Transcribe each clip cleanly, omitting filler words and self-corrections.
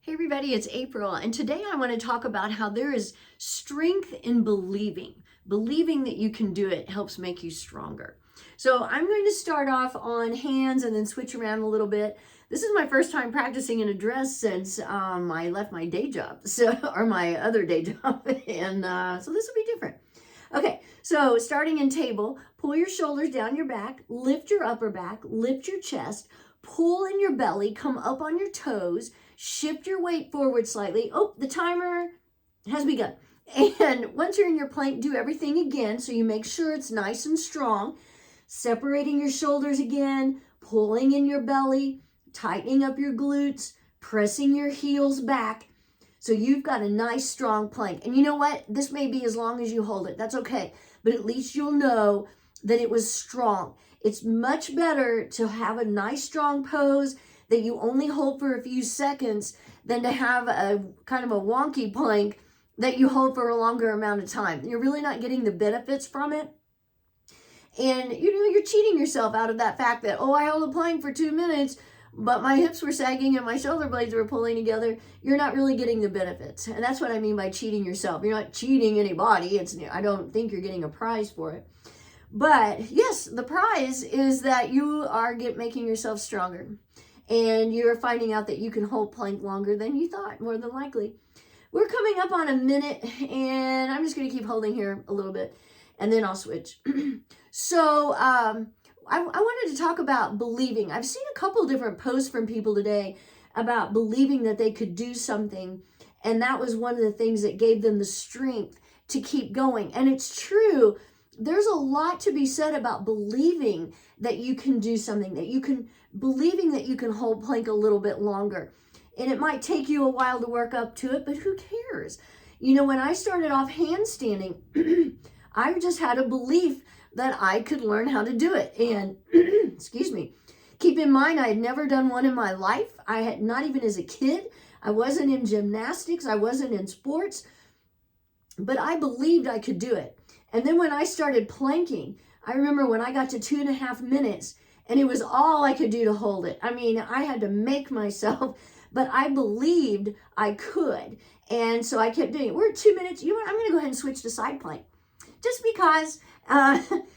Hey everybody, it's April, and today I want to talk about how there is strength in believing. Believing that you can do it helps make you stronger. So I'm going to start off on hands and then switch around a little bit. This is my first time practicing in a dress since I left my day job, or my other day job, and so this will be different. Okay, so starting in table, pull your shoulders down your back, lift your upper back, lift your chest, pull in your belly, come up on your toes, shift your weight forward slightly. Oh, the timer has begun. And once you're in your plank, do everything again so you make sure it's nice and strong. Separating your shoulders again, pulling in your belly, tightening up your glutes, pressing your heels back. So you've got a nice strong plank. And you know what? This may be as long as you hold it. That's okay. But at least you'll know that it was strong. It's much better to have a nice strong pose that you only hold for a few seconds than to have a kind of a wonky plank that you hold for a longer amount of time. You're really not getting the benefits from it. And you're cheating yourself out of that fact that, oh, I held a plank for 2 minutes, but my hips were sagging and my shoulder blades were pulling together. You're not really getting the benefits. And that's what I mean by cheating yourself. You're not cheating anybody. I don't think you're getting a prize for it. But yes, the prize is that you are making yourself stronger. And you're finding out that you can hold plank longer than you thought, more than likely. We're coming up on a minute, and I'm just going to keep holding here a little bit, and then I'll switch. So I wanted to talk about believing. I've seen a couple different posts from people today about believing that they could do something, and that was one of the things that gave them the strength to keep going. And it's true. There's a lot to be said about believing that you can do something, believing that you can hold plank a little bit longer. And it might take you a while to work up to it, but who cares? When I started off handstanding, I just had a belief that I could learn how to do it. And excuse me, keep in mind, I had never done one in my life. I had not even as a kid. I wasn't in gymnastics. I wasn't in sports, but I believed I could do it. And then when I started planking, I remember when I got to 2.5 minutes and it was all I could do to hold it. I mean, I had to make myself, but I believed I could. And so I kept doing it. We're at 2 minutes. You know what? I'm going to go ahead and switch to side plank. Just because,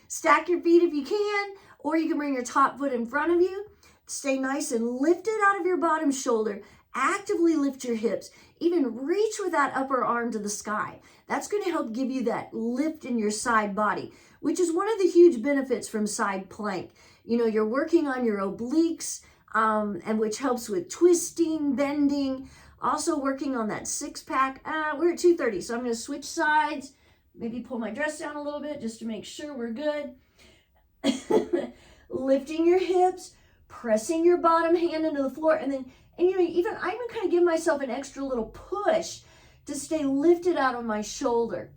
stack your feet if you can, or you can bring your top foot in front of you. Stay nice and lifted out of your bottom shoulder. Actively lift your hips. Even reach with that upper arm to the sky. That's going to help give you that lift in your side body, which is one of the huge benefits from side plank. You're working on your obliques, and which helps with twisting, bending, also working on that six pack. We're at 2:30, so I'm going to switch sides. Maybe pull my dress down a little bit just to make sure we're good. Lifting your hips, pressing your bottom hand into the floor, and I even kind of give myself an extra little push to stay lifted out of my shoulder.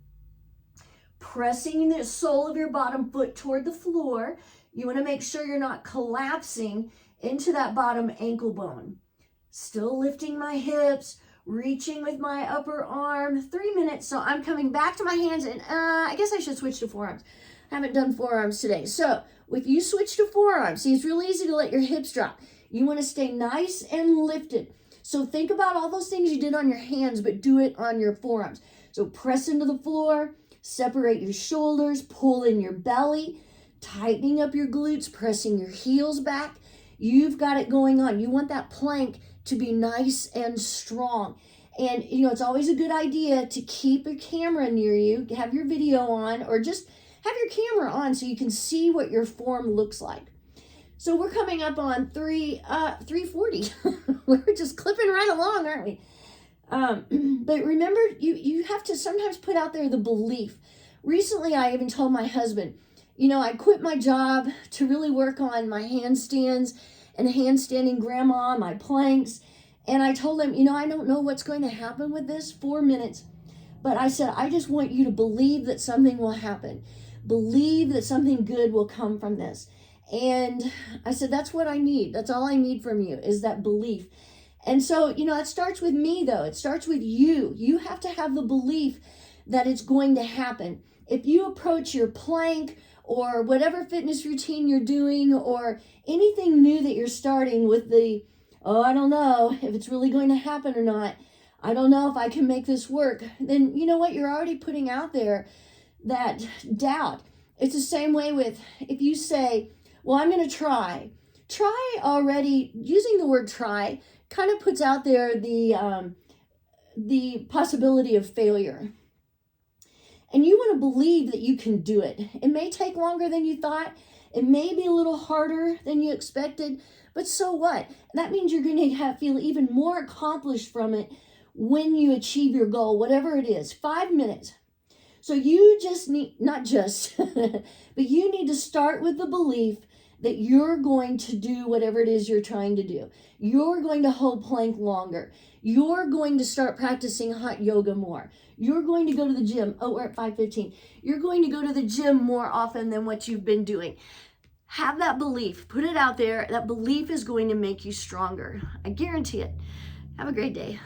Pressing the sole of your bottom foot toward the floor. You want to make sure you're not collapsing into that bottom ankle bone. Still lifting my hips, reaching with my upper arm. 3 minutes, so I'm coming back to my hands, and I guess I should switch to forearms. I haven't done forearms today. So if you switch to forearms, see, it's really easy to let your hips drop. You want to stay nice and lifted. So think about all those things you did on your hands, but do it on your forearms. So press into the floor, separate your shoulders, pull in your belly, tightening up your glutes, pressing your heels back. You've got it going on. You want that plank to be nice and strong. And, it's always a good idea to keep a camera near you, have your video on, or just have your camera on so you can see what your form looks like. So we're coming up on 3:40. We're just clipping right along, aren't we? But remember, you have to sometimes put out there the belief. Recently, I even told my husband, I quit my job to really work on my handstands and handstanding grandma, my planks. And I told him, I don't know what's going to happen with this 4 minutes. But I said, I just want you to believe that something will happen. Believe that something good will come from this. And I said, that's what I need. That's all I need from you is that belief. And so, it starts with me, though. It starts with you. You have to have the belief that it's going to happen. If you approach your plank or whatever fitness routine you're doing or anything new that you're starting with the oh, I don't know if it's really going to happen or not. I don't know if I can make this work. Then you know what? You're already putting out there that doubt. It's the same way with if you say, well, I'm going to try. Try already, using the word try kind of puts out there the possibility of failure. And you want to believe that you can do it. It may take longer than you thought. It may be a little harder than you expected, but so what? That means you're going to feel even more accomplished from it when you achieve your goal, whatever it is. 5 minutes. So you just need, not just, but you need to start with the belief that you're going to do whatever it is you're trying to do. You're going to hold plank longer. You're going to start practicing hot yoga more. You're going to go to the gym. Oh, we're at 5:15. You're going to go to the gym more often than what you've been doing. Have that belief. Put it out there. That belief is going to make you stronger. I guarantee it. Have a great day.